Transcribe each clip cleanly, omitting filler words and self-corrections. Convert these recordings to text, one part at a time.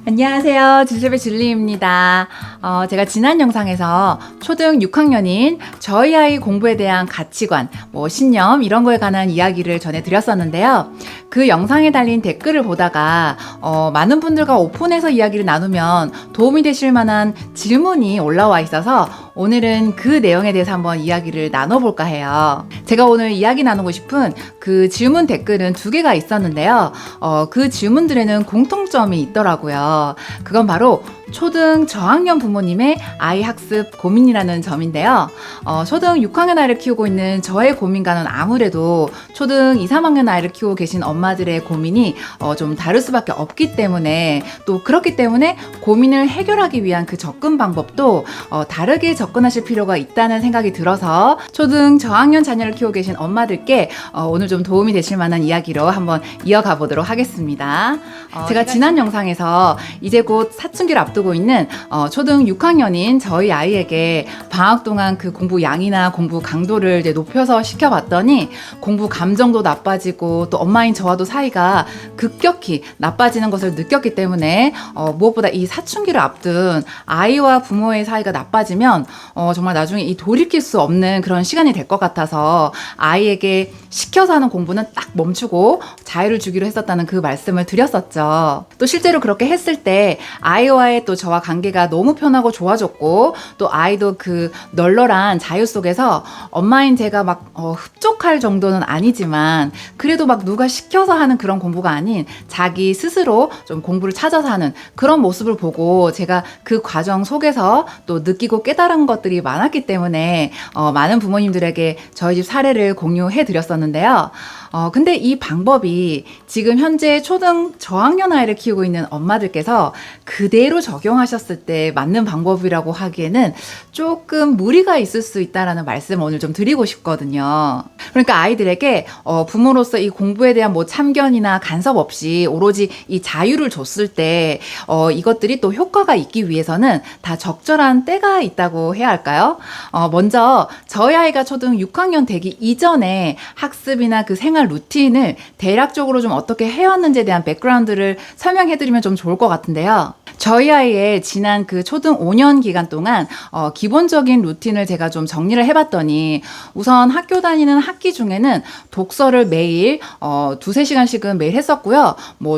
안녕하세요. 주셉의 줄리입니다. 제가 지난 영상에서 초등 6학년인 저희 아이 공부에 대한 가치관, 신념 이런 거에 관한 이야기를 전해드렸었는데요. 그 영상에 달린 댓글을 보다가 많은 분들과 오픈해서 이야기를 나누면 도움이 되실 만한 질문이 올라와 있어서 오늘은 그 내용에 대해서 한번 이야기를 나눠볼까 해요. 제가 오늘 이야기 나누고 싶은 그 질문 댓글은 2개가 있었는데요. 그 질문들에는 공통점이 있더라고요. 그건 바로 초등 저학년 부모님의 아이 학습 고민이라는 점인데요. 초등 6학년 아이를 키우고 있는 저의 고민과는 아무래도 초등 2, 3학년 아이를 키우고 계신 엄마들의 고민이 좀 다를 수밖에 없기 때문에, 또 그렇기 때문에 고민을 해결하기 위한 그 접근 방법도 다르게 접근하실 필요가 있다는 생각이 들어서 초등 저학년 자녀를 키우고 계신 엄마들께 오늘 좀 도움이 되실 만한 이야기로 한번 이어가 보도록 하겠습니다. 제가 지난 영상에서 이제 곧 사춘기를 앞두고 있는 초등 6학년인 저희 아이에게 방학 동안 그 공부 양이나 공부 강도를 이제 높여서 시켜봤더니 공부 감정도 나빠지고 또 엄마인 저와도 사이가 급격히 나빠지는 것을 느꼈기 때문에 무엇보다 이 사춘기를 앞둔 아이와 부모의 사이가 나빠지면 정말 나중에 이 돌이킬 수 없는 그런 시간이 될 것 같아서 아이에게 시켜서 하는 공부는 딱 멈추고 자유를 주기로 했었다는 그 말씀을 드렸었죠. 또 실제로 그렇게 했을 때 아이와의 또 저와 관계가 너무 편하고 좋아졌고, 또 아이도 그 널널한 자유 속에서 엄마인 제가 막 흡족할 정도는 아니지만 그래도 막 누가 시켜서 하는 그런 공부가 아닌 자기 스스로 좀 공부를 찾아서 하는 그런 모습을 보고 제가 그 과정 속에서 또 느끼고 깨달은 것들이 많았기 때문에 많은 부모님들에게 저희 집 사례를 공유해 드렸었는데요. 근데 이 방법이 지금 현재 초등 저학년 아이를 키우고 있는 엄마들께서 그대로 적용하셨을 때 맞는 방법이라고 하기에는 조금 무리가 있을 수 있다라는 말씀을 오늘 좀 드리고 싶거든요. 그러니까 아이들에게 부모로서 이 공부에 대한 참견이나 간섭 없이 오로지 이 자유를 줬을 때 이것들이 또 효과가 있기 위해서는 다 적절한 때가 있다고 해야 할까요? 먼저 저희 아이가 초등 6학년 되기 이전에 학습이나 그 생활 루틴을 대략적으로 좀 어떻게 해왔는지에 대한 백그라운드를 설명해드리면 좀 좋을 것 같은데요. 저희 아이의 지난 그 초등 5년 기간 동안 기본적인 루틴을 제가 좀 정리를 해봤더니, 우선 학교 다니는 학기 중에는 독서를 매일 2-3시간씩은 매일 했었고요.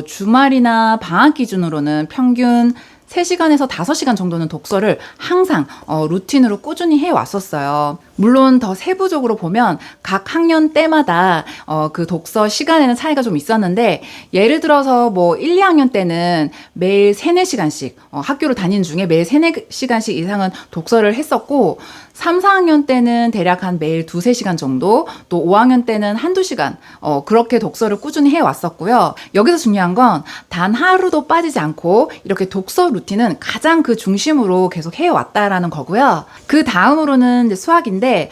주말이나 방학 기준으로는 평균 3시간에서 5시간 정도는 독서를 항상 루틴으로 꾸준히 해왔었어요. 물론 더 세부적으로 보면 각 학년 때마다 그 독서 시간에는 차이가 좀 있었는데, 예를 들어서 1, 2학년 때는 매일 3-4시간씩 학교를 다니는 중에 매일 3-4시간씩 이상은 독서를 했었고, 3, 4학년 때는 대략 한 매일 2-3시간 정도, 또 5학년 때는 1-2시간 그렇게 독서를 꾸준히 해왔었고요. 여기서 중요한 건 단 하루도 빠지지 않고 이렇게 독서 루틴은 가장 그 중심으로 계속 해왔다라는 거고요. 그 다음으로는 이제 수학인데,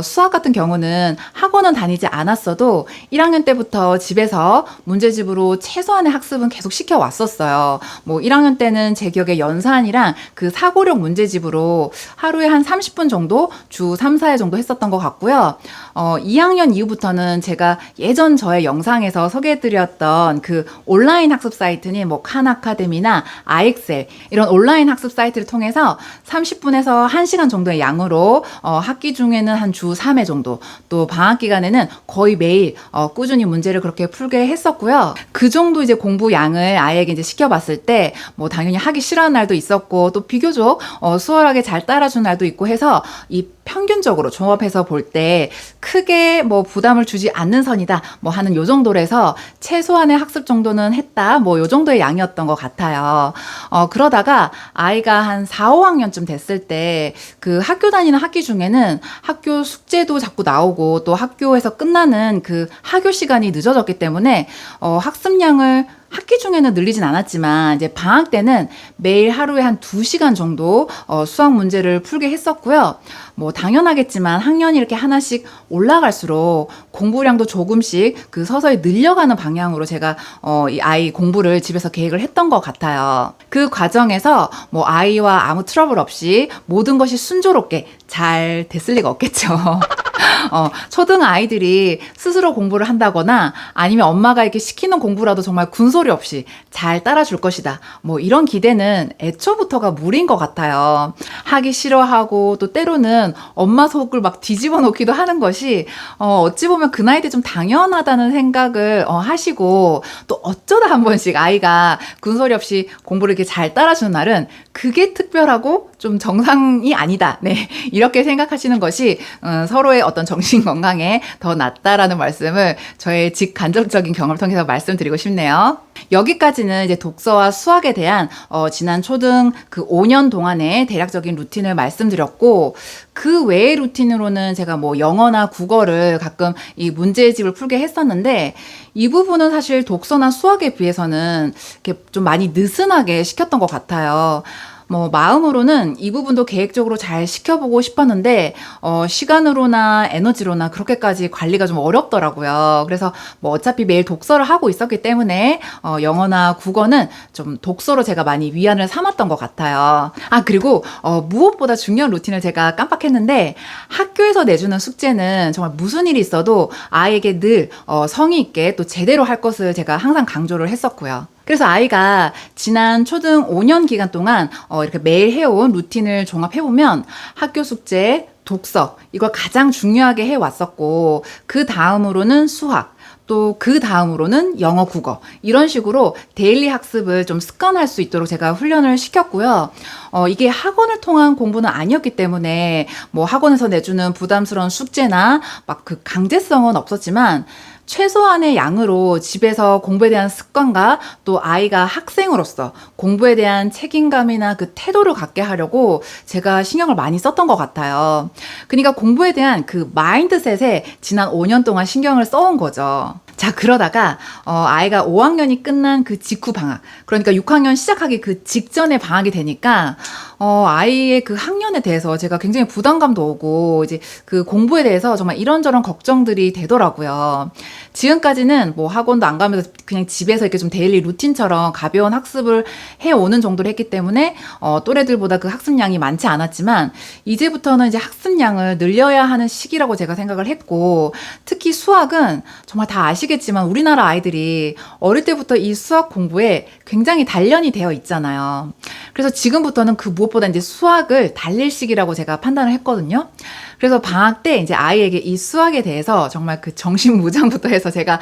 수학 같은 경우는 학원은 다니지 않았어도 1학년 때부터 집에서 문제집으로 최소한의 학습은 계속 시켜왔었어요. 1학년 때는 제 기억에 연산이랑 그 사고력 문제집으로 하루에 한 30분 정도 주 3-4회 정도 했었던 것 같고요. 2학년 이후부터는 제가 예전 저의 영상에서 소개해드렸던 그 온라인 학습 사이트니 칸 아카데미나 아이엑셀 이런 온라인 학습 사이트를 통해서 30분에서 1시간 정도의 양으로 학기 중에는 한 주 3회 정도, 또 방학 기간에는 거의 매일 꾸준히 문제를 그렇게 풀게 했었고요. 그 정도 이제 공부 양을 아이에게 이제 시켜봤을 때 당연히 하기 싫어하는 날도 있었고, 또 비교적 수월하게 잘 따라준 날도 있고 해서 이 평균적으로 종합해서 볼 때 크게 부담을 주지 않는 선이다 하는 요 정도로 해서 최소한의 학습 정도는 했다 요 정도의 양이었던 것 같아요. 그러다가 아이가 한 4, 5학년쯤 됐을 때 그 학교 다니는 학기 중에는 학교 숙제도 자꾸 나오고, 또 학교에서 끝나는 그 하교 시간이 늦어졌기 때문에 학습량을 학기 중에는 늘리진 않았지만 이제 방학 때는 매일 하루에 한 2시간 정도 수학 문제를 풀게 했었고요. 당연하겠지만 학년이 이렇게 하나씩 올라갈수록 공부량도 조금씩 그 서서히 늘려가는 방향으로 제가 이 아이 공부를 집에서 계획을 했던 것 같아요. 그 과정에서 아이와 아무 트러블 없이 모든 것이 순조롭게 잘 됐을 리가 없겠죠. 초등 아이들이 스스로 공부를 한다거나 아니면 엄마가 이렇게 시키는 공부라도 정말 군소리 없이 잘 따라줄 것이다. 뭐 이런 기대는 애초부터가 무리인 것 같아요. 하기 싫어하고 또 때로는 엄마 속을 막 뒤집어 놓기도 하는 것이 어찌 보면 그 나이 때 좀 당연하다는 생각을 하시고 또 어쩌다 한 번씩 아이가 군소리 없이 공부를 이렇게 잘 따라주는 날은 그게 특별하고 좀 정상이 아니다. 네. 이렇게 생각하시는 것이 서로의 어떤 정신 건강에 더 낫다라는 말씀을 저의 직간접적인 경험을 통해서 말씀드리고 싶네요. 여기까지는 이제 독서와 수학에 대한 지난 초등 그 5년 동안의 대략적인 루틴을 말씀드렸고, 그 외의 루틴으로는 제가 뭐 영어나 국어를 가끔 이 문제집을 풀게 했었는데, 이 부분은 사실 독서나 수학에 비해서는 이렇게 좀 많이 느슨하게 시켰던 것 같아요. 뭐 마음으로는 이 부분도 계획적으로 잘 시켜보고 싶었는데 시간으로나 에너지로나 그렇게까지 관리가 좀 어렵더라고요. 그래서 뭐 어차피 매일 독서를 하고 있었기 때문에 영어나 국어는 좀 독서로 제가 많이 위안을 삼았던 것 같아요. 그리고 무엇보다 중요한 루틴을 제가 깜빡했는데, 학교에서 내주는 숙제는 정말 무슨 일이 있어도 아이에게 늘 성의 있게 또 제대로 할 것을 제가 항상 강조를 했었고요. 그래서 아이가 지난 초등 5년 기간 동안 이렇게 매일 해온 루틴을 종합해보면 학교 숙제, 독서, 이걸 가장 중요하게 해왔었고, 그 다음으로는 수학, 또 그 다음으로는 영어, 국어, 이런 식으로 데일리 학습을 좀 습관할 수 있도록 제가 훈련을 시켰고요. 이게 학원을 통한 공부는 아니었기 때문에 뭐 학원에서 내주는 부담스러운 숙제나 막 그 강제성은 없었지만, 최소한의 양으로 집에서 공부에 대한 습관과 또 아이가 학생으로서 공부에 대한 책임감이나 그 태도를 갖게 하려고 제가 신경을 많이 썼던 것 같아요. 그러니까 공부에 대한 그 마인드셋에 지난 5년 동안 신경을 써온 거죠. 자, 그러다가 아이가 5학년이 끝난 그 직후 방학, 그러니까 6학년 시작하기 그 직전에 방학이 되니까 아이의 그 학년에 대해서 제가 굉장히 부담감도 오고 이제 그 공부에 대해서 정말 이런저런 걱정들이 되더라고요. 지금까지는 뭐 학원도 안 가면서 그냥 집에서 이렇게 좀 데일리 루틴처럼 가벼운 학습을 해오는 정도로 했기 때문에 또래들보다 그 학습량이 많지 않았지만, 이제부터는 이제 학습량을 늘려야 하는 시기라고 제가 생각을 했고, 특히 수학은 정말 다 아시겠지만 우리나라 아이들이 어릴 때부터 이 수학 공부에 굉장히 단련이 되어 있잖아요. 그래서 지금부터는 그 무엇보다 이제 수학을 달릴 시기라고 제가 판단을 했거든요. 그래서 방학 때 이제 아이에게 이 수학에 대해서 정말 그 정신무장부터 해서 제가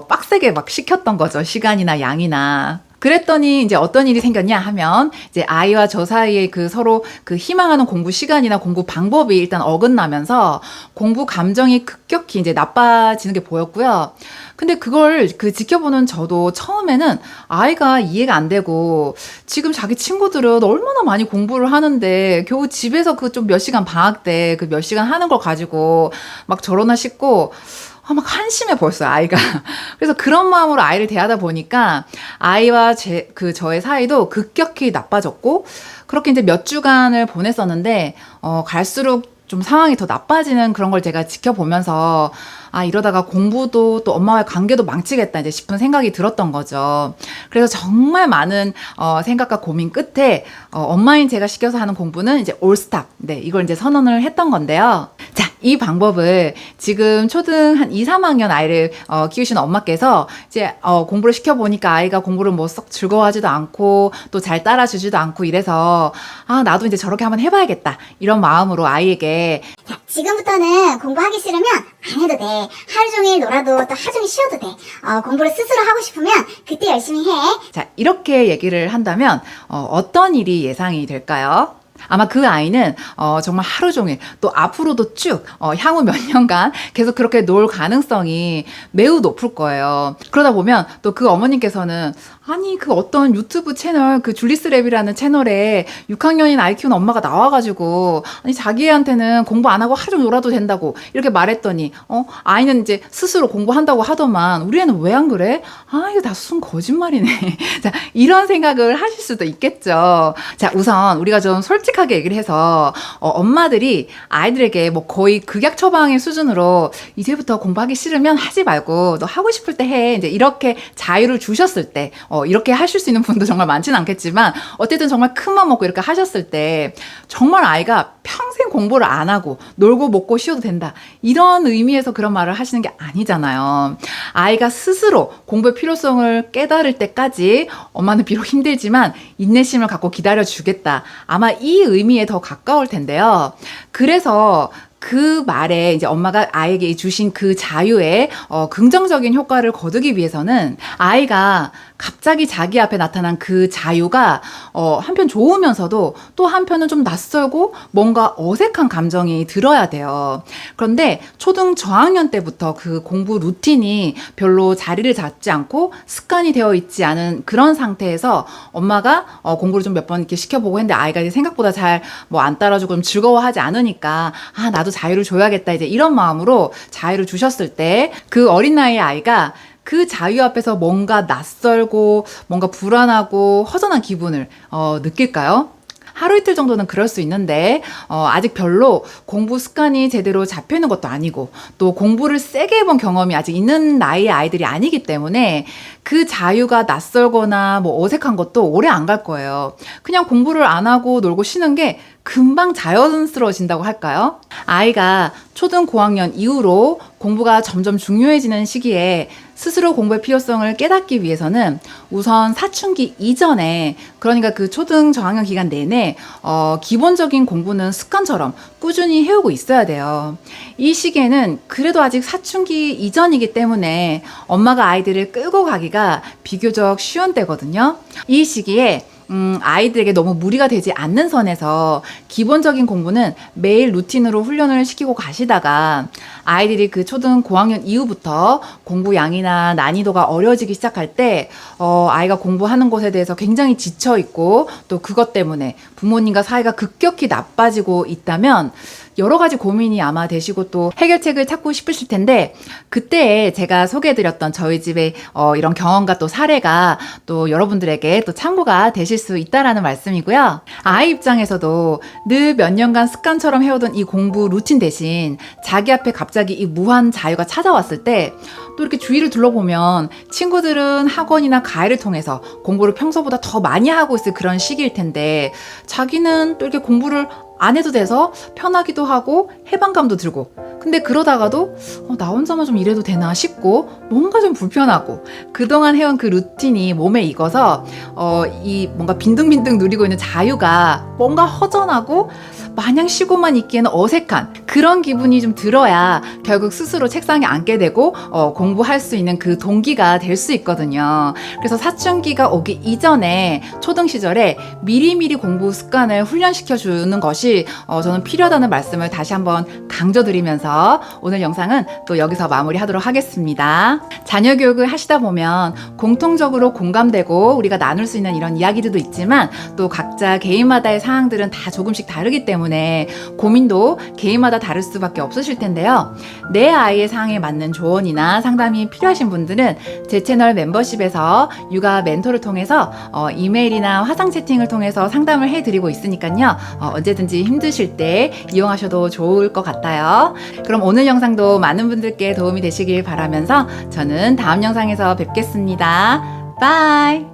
빡세게 막 시켰던 거죠. 시간이나 양이나. 그랬더니 이제 어떤 일이 생겼냐 하면, 이제 아이와 저 사이에 그 서로 그 희망하는 공부 시간이나 공부 방법이 일단 어긋나면서 공부 감정이 급격히 이제 나빠지는 게 보였고요. 근데 그걸 그 지켜보는 저도 처음에는 아이가 이해가 안 되고, 지금 자기 친구들은 얼마나 많이 공부를 하는데 겨우 집에서 그 좀 몇 시간 방학 때 그 몇 시간 하는 걸 가지고 막 저러나 싶고, 막 한심해 보였어요, 아이가. 그래서 그런 마음으로 아이를 대하다 보니까 아이와 저의 사이도 급격히 나빠졌고, 그렇게 이제 몇 주간을 보냈었는데, 갈수록 좀 상황이 더 나빠지는 그런 걸 제가 지켜보면서, 이러다가 공부도 또 엄마와의 관계도 망치겠다 이제 싶은 생각이 들었던 거죠. 그래서 정말 많은 생각과 고민 끝에 엄마인 제가 시켜서 하는 공부는 이제 올스탑. 네, 이걸 이제 선언을 했던 건데요. 자, 이 방법을 지금 초등 한 2, 3학년 아이를 키우시는 엄마께서 이제 공부를 시켜보니까 아이가 공부를 뭐 썩 즐거워하지도 않고 또 잘 따라주지도 않고 이래서 나도 이제 저렇게 한번 해봐야겠다, 이런 마음으로 아이에게, 자, 지금부터는 공부하기 싫으면 안 해도 돼. 하루 종일 놀아도 또 하루 종일 쉬어도 돼. 공부를 스스로 하고 싶으면 그때 열심히 해. 자, 이렇게 얘기를 한다면 어떤 일이 예상이 될까요? 아마 그 아이는 정말 하루 종일 또 앞으로도 쭉 향후 몇 년간 계속 그렇게 놀 가능성이 매우 높을 거예요. 그러다 보면 또 그 어머님께서는 아니 그 어떤 유튜브 채널 그 줄리스랩이라는 채널에 6학년인 아이 키우는 엄마가 나와가지고 아니 자기한테는 공부 안 하고 하루 종일 놀아도 된다고 이렇게 말했더니 아이는 이제 스스로 공부한다고 하더만 우리 애는 왜 안 그래? 이거 다 순 거짓말이네. 자, 이런 생각을 하실 수도 있겠죠. 자, 우선 우리가 좀 솔직하게 얘기를 해서 엄마들이 아이들에게 뭐 거의 극약 처방의 수준으로 이제부터 공부하기 싫으면 하지 말고 너 하고 싶을 때 해, 이제 이렇게 자유를 주셨을 때 이렇게 하실 수 있는 분도 정말 많지는 않겠지만 어쨌든 정말 큰 맘 먹고 이렇게 하셨을 때 정말 아이가 평생 공부를 안 하고 놀고 먹고 쉬어도 된다, 이런 의미에서 그런 말을 하시는 게 아니잖아요. 아이가 스스로 공부의 필요성을 깨달을 때까지 엄마는 비록 힘들지만 인내심을 갖고 기다려주겠다, 아마 이 의미에 더 가까울 텐데요. 그래서 그 말에 이제 엄마가 아이에게 주신 그 자유에 긍정적인 효과를 거두기 위해서는 아이가 갑자기 자기 앞에 나타난 그 자유가 한편 좋으면서도 또 한편은 좀 낯설고 뭔가 어색한 감정이 들어야 돼요. 그런데 초등 저학년 때부터 그 공부 루틴이 별로 자리를 잡지 않고 습관이 되어 있지 않은 그런 상태에서 엄마가 공부를 좀 몇 번 이렇게 시켜보고 했는데 아이가 이제 생각보다 잘 뭐 안 따라주고 좀 즐거워하지 않으니까 나도 자유를 줘야겠다, 이제 이런 마음으로 자유를 주셨을 때 그 어린 나이의 아이가 그 자유 앞에서 뭔가 낯설고 뭔가 불안하고 허전한 기분을 느낄까요? 하루 이틀 정도는 그럴 수 있는데 아직 별로 공부 습관이 제대로 잡혀있는 것도 아니고 또 공부를 세게 해본 경험이 아직 있는 나이의 아이들이 아니기 때문에 그 자유가 낯설거나 뭐 어색한 것도 오래 안 갈 거예요. 그냥 공부를 안 하고 놀고 쉬는 게 금방 자연스러워진다고 할까요? 아이가 초등 고학년 이후로 공부가 점점 중요해지는 시기에 스스로 공부의 필요성을 깨닫기 위해서는 우선 사춘기 이전에, 그러니까 그 초등 저학년 기간 내내 기본적인 공부는 습관처럼 꾸준히 해오고 있어야 돼요. 이 시기에는 그래도 아직 사춘기 이전이기 때문에 엄마가 아이들을 끌고 가기가 비교적 쉬운 때거든요. 이 시기에 아이들에게 너무 무리가 되지 않는 선에서 기본적인 공부는 매일 루틴으로 훈련을 시키고 가시다가 아이들이 그 초등 고학년 이후부터 공부 양이나 난이도가 어려워지기 시작할 때 아이가 공부하는 것에 대해서 굉장히 지쳐 있고 또 그것 때문에 부모님과 사이가 급격히 나빠지고 있다면 여러 가지 고민이 아마 되시고 또 해결책을 찾고 싶으실 텐데, 그때 제가 소개해드렸던 저희 집의 이런 경험과 또 사례가 또 여러분들에게 또 참고가 되실 수 있다라는 말씀이고요. 아이 입장에서도 늘 몇 년간 습관처럼 해오던 이 공부 루틴 대신 자기 앞에 갑자기 이 무한 자유가 찾아왔을 때 또 이렇게 주위를 둘러보면 친구들은 학원이나 과외를 통해서 공부를 평소보다 더 많이 하고 있을 그런 시기일 텐데 자기는 또 이렇게 공부를 안 해도 돼서 편하기도 하고 해방감도 들고, 근데 그러다가도 나 혼자만 좀 이래도 되나 싶고 뭔가 좀 불편하고 그동안 해온 그 루틴이 몸에 익어서 이 뭔가 빈둥빈둥 누리고 있는 자유가 뭔가 허전하고 마냥 쉬고만 있기에는 어색한 그런 기분이 좀 들어야 결국 스스로 책상에 앉게 되고 공부할 수 있는 그 동기가 될 수 있거든요. 그래서 사춘기가 오기 이전에 초등 시절에 미리미리 공부 습관을 훈련시켜 주는 것이 저는 필요하다는 말씀을 다시 한번 강조드리면서 오늘 영상은 또 여기서 마무리하도록 하겠습니다. 자녀 교육을 하시다 보면 공통적으로 공감되고 우리가 나눌 수 있는 이런 이야기들도 있지만 또 각자 개인마다의 상황들은 다 조금씩 다르기 때문에 고민도 개인마다 다를 수밖에 없으실 텐데요. 내 아이의 상황에 맞는 조언이나 상담이 필요하신 분들은 제 채널 멤버십에서 육아 멘토를 통해서 이메일이나 화상 채팅을 통해서 상담을 해드리고 있으니까요. 언제든지 힘드실 때 이용하셔도 좋을 것 같아요. 그럼 오늘 영상도 많은 분들께 도움이 되시길 바라면서 저는 다음 영상에서 뵙겠습니다. 바이!